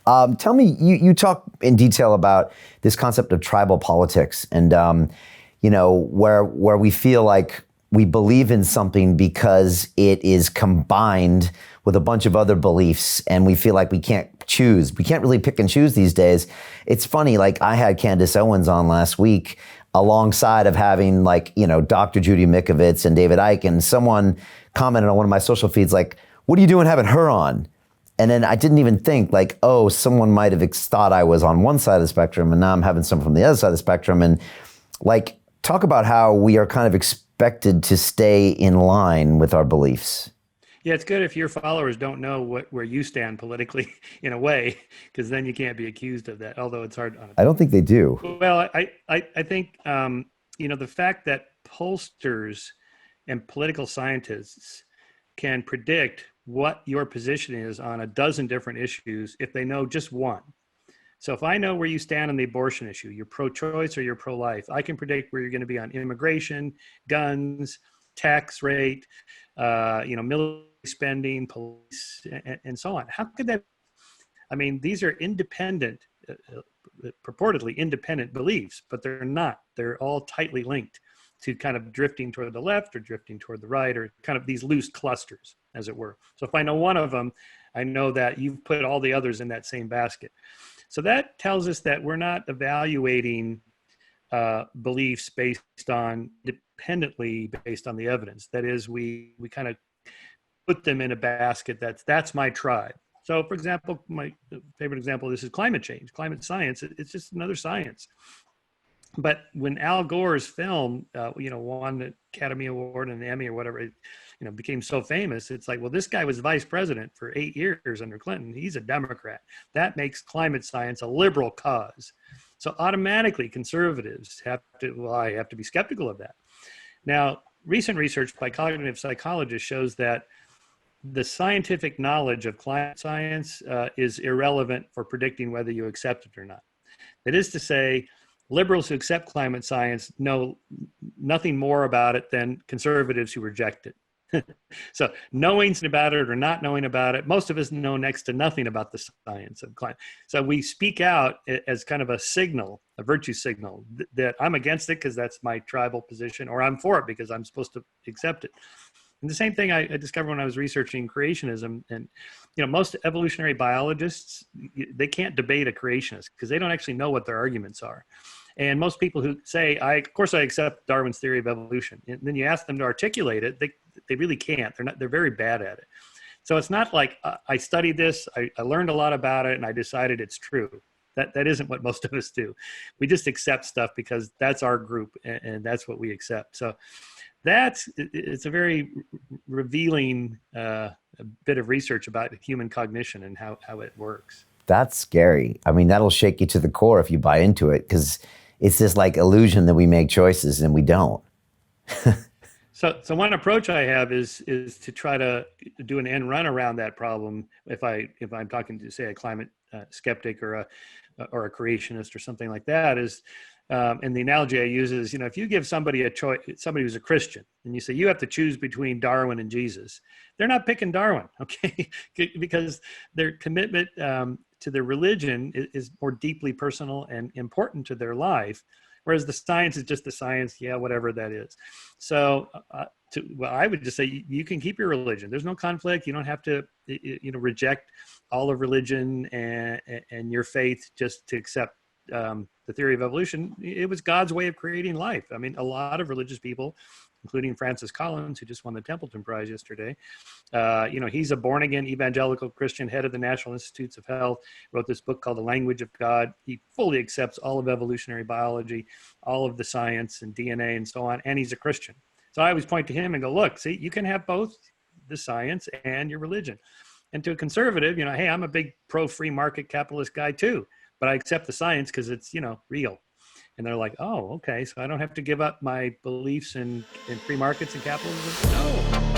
Tell me, you talk in detail about this concept of tribal politics and, where we feel like we believe in something because it is combined with a bunch of other beliefs and we feel like we can't choose. We can't really pick and choose these days. It's funny, like I had Candace Owens on last week alongside of having Dr. Judy Mikovits and David Icke, and someone commented on one of my social feeds like, what are you doing having her on? And then I didn't even think like, oh, someone might have thought I was on one side of the spectrum and now I'm having someone from the other side of the spectrum. And like, talk about how we are kind of expected to stay in line with our beliefs. Yeah, it's good if your followers don't know where you stand politically in a way, because then you can't be accused of that, although it's hard. I don't think they do. Well, I think, the fact that pollsters and political scientists can predict what your position is on a dozen different issues if they know just one. So if I know where you stand on the abortion issue, you're pro-choice or you're pro-life, I can predict where you're going to be on immigration, guns, tax rate, military spending, police, and so on. How could that? I mean, these are independent, purportedly independent beliefs, but they're not. They're all tightly linked to kind of drifting toward the left or drifting toward the right, or kind of these loose clusters, as it were. So if I know one of them, I know that you've put all the others in that same basket. So that tells us that we're not evaluating beliefs independently based on the evidence. That is, we kind of put them in a basket that's my tribe. So for example, my favorite example of this is climate change, climate science. It's just another science. But when Al Gore's film, won the Academy Award and the Emmy or whatever, became so famous, it's like, well, this guy was vice president for 8 years under Clinton. He's a Democrat. That makes climate science a liberal cause. So automatically conservatives have to be skeptical of that. Now, recent research by cognitive psychologists shows that the scientific knowledge of climate science is irrelevant for predicting whether you accept it or not. That is to say, liberals who accept climate science know nothing more about it than conservatives who reject it. So knowing about it or not knowing about it, most of us know next to nothing about the science of climate. So we speak out as kind of a signal, a virtue signal, that I'm against it because that's my tribal position, or I'm for it because I'm supposed to accept it. And the same thing I discovered when I was researching creationism. And most evolutionary biologists, they can't debate a creationist because they don't actually know what their arguments are. And most people who say, of course I accept Darwin's theory of evolution, and then you ask them to articulate it, they really can't. They're very bad at it. So it's not like I studied this, I learned a lot about it, and I decided it's true. That isn't what most of us do. We just accept stuff because that's our group and that's what we accept. So it's a very revealing bit of research about human cognition and how it works. That's scary. I mean, that'll shake you to the core if you buy into it, because it's this like illusion that we make choices and we don't. So one approach I have is to try to do an end run around that problem. If I'm talking to, say, a climate skeptic or a creationist or something like that, is and the analogy I use is, if you give somebody a choice, somebody who's a Christian, and you say you have to choose between Darwin and Jesus, they're not picking Darwin, okay? Because their commitment to their religion is more deeply personal and important to their life, whereas the science is just the science, whatever that is. So I would just say you can keep your religion. There's no conflict. You don't have to reject all of religion and your faith just to accept the theory of evolution. It was God's way of creating life. I mean, a lot of religious people, including Francis Collins, who just won the Templeton Prize yesterday, he's a born-again evangelical Christian, head of the National Institutes of Health, wrote this book called The Language of God. He fully accepts all of evolutionary biology, all of the science and DNA and so on, and he's a Christian. So I always point to him and go, look, see, you can have both the science and your religion. And to a conservative, hey, I'm a big pro-free market capitalist guy too, but I accept the science because it's, real. And they're like, oh, okay, so I don't have to give up my beliefs in free markets and capitalism? No.